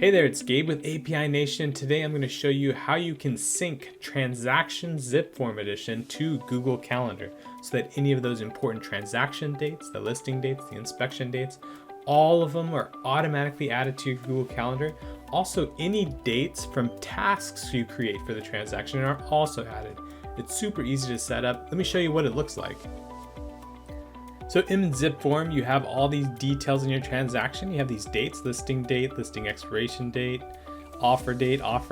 Hey there, it's Gabe with API Nation. Today I'm going to show you how you can sync Transaction zipForm Edition to Google Calendar so that any of those important transaction dates, the listing dates, the inspection dates, all of them are automatically added to your Google Calendar. Also, any dates from tasks you create for the transaction are also added. It's super easy to set up. Let me show you what it looks like. So in zipForm, you have all these details in your transaction. You have these dates: listing date, listing expiration date, offer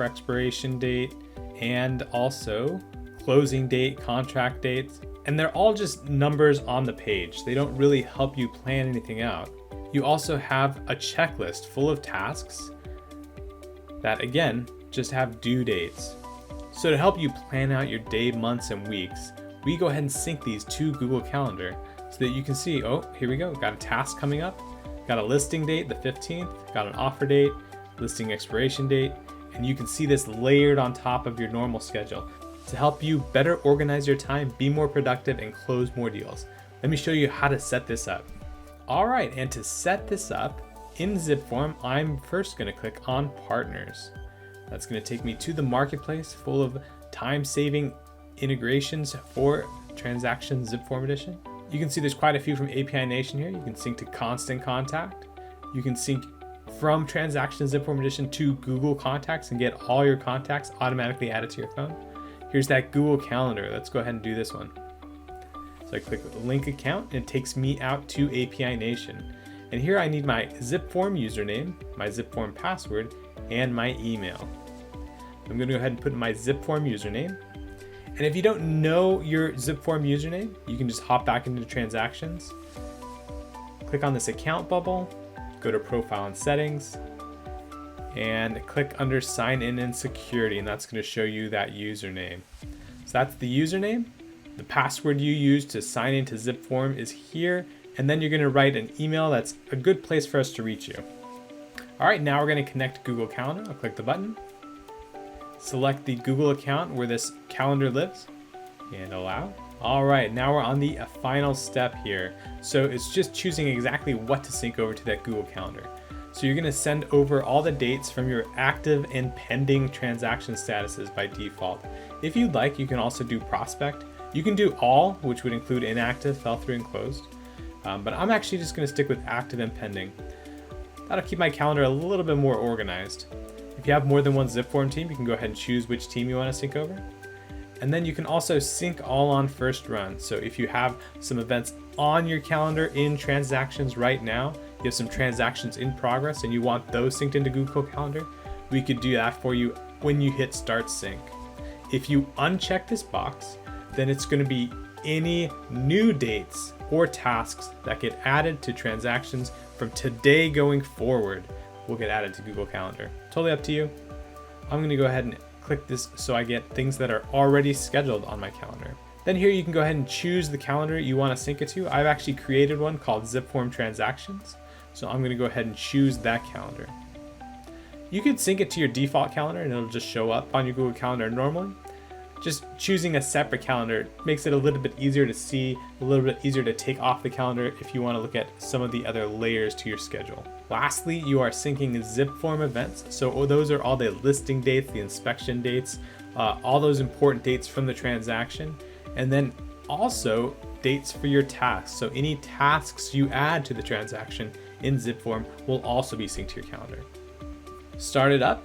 expiration date, and also closing date, contract dates. And they're all just numbers on the page. They don't really help you plan anything out. You also have a checklist full of tasks that, again, just have due dates. So to help you plan out your day, months, and weeks, we go ahead and sync these to Google Calendar so that you can see, oh, here we go. Got a task coming up, got a listing date, the 15th, got an offer date, listing expiration date, and you can see this layered on top of your normal schedule to help you better organize your time, be more productive, and close more deals. Let me show you how to set this up. All right, and to set this up in zipForm, I'm first gonna click on Partners. That's gonna take me to the marketplace full of time-saving integrations for Transaction zipForm Edition. You can see there's quite a few from API Nation here. You can sync to Constant Contact. You can sync from Transaction zipForm Edition to Google Contacts and get all your contacts automatically added to your phone. Here's that Google Calendar. Let's go ahead and do this one. So I click link account and it takes me out to API Nation. And here I need my zipForm username, my zipForm password, and my email. I'm gonna go ahead and put in my zipForm username. And if you don't know your zipForm username, you can just hop back into transactions, click on this account bubble, go to profile and settings, and click under sign in and security, and that's going to show you that username. So that's the username. The password you use to sign into zipForm is here, and then you're going to write an email. That's a good place for us to reach you. All right, now we're going to connect to Google Calendar. I'll click the button. Select the Google account where this calendar lives and allow. All right, now we're on the final step here. So it's just choosing exactly what to sync over to that Google Calendar. So you're gonna send over all the dates from your active and pending transaction statuses by default. If you'd like, you can also do prospect. You can do all, which would include inactive, fell through, and closed. But I'm actually just gonna stick with active and pending. That'll keep my calendar a little bit more organized. If you have more than one zipForm team, you can go ahead and choose which team you want to sync over. And then you can also sync all on first run. So if you have some events on your calendar in transactions right now, you have some transactions in progress and you want those synced into Google Calendar, we could do that for you when you hit start sync. If you uncheck this box, then it's going to be any new dates or tasks that get added to transactions from today going forward will get added to Google Calendar. Totally up to you. I'm going to go ahead and click this so I get things that are already scheduled on my calendar. Then here you can go ahead and choose the calendar you want to sync it to. I've actually created one called zipForm Transactions. So I'm going to go ahead and choose that calendar. You could sync it to your default calendar and it'll just show up on your Google Calendar normally. Just choosing a separate calendar makes it a little bit easier to see, a little bit easier to take off the calendar if you want to look at some of the other layers to your schedule. Lastly, you are syncing zipForm events. So those are all the listing dates, the inspection dates, all those important dates from the transaction, and then also dates for your tasks. So any tasks you add to the transaction in zipForm will also be synced to your calendar. Start it up.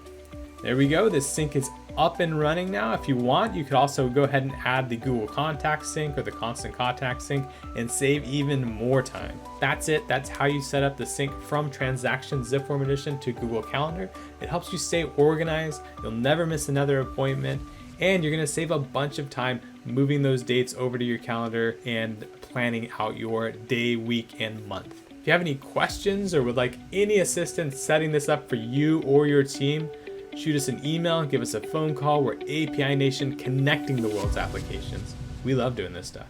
There we go. This sync is up and running now. If you want, you could also go ahead and add the Google Contact sync or the Constant Contact sync and save even more time. That's it. That's how you set up the sync from Transaction zipForm Edition to Google Calendar. It helps you stay organized. You'll never miss another appointment, and you're going to save a bunch of time moving those dates over to your calendar and planning out your day, week, and month. If you have any questions or would like any assistance setting this up for you or your team, shoot us an email, give us a phone call. We're API Nation, connecting the world's applications. We love doing this stuff.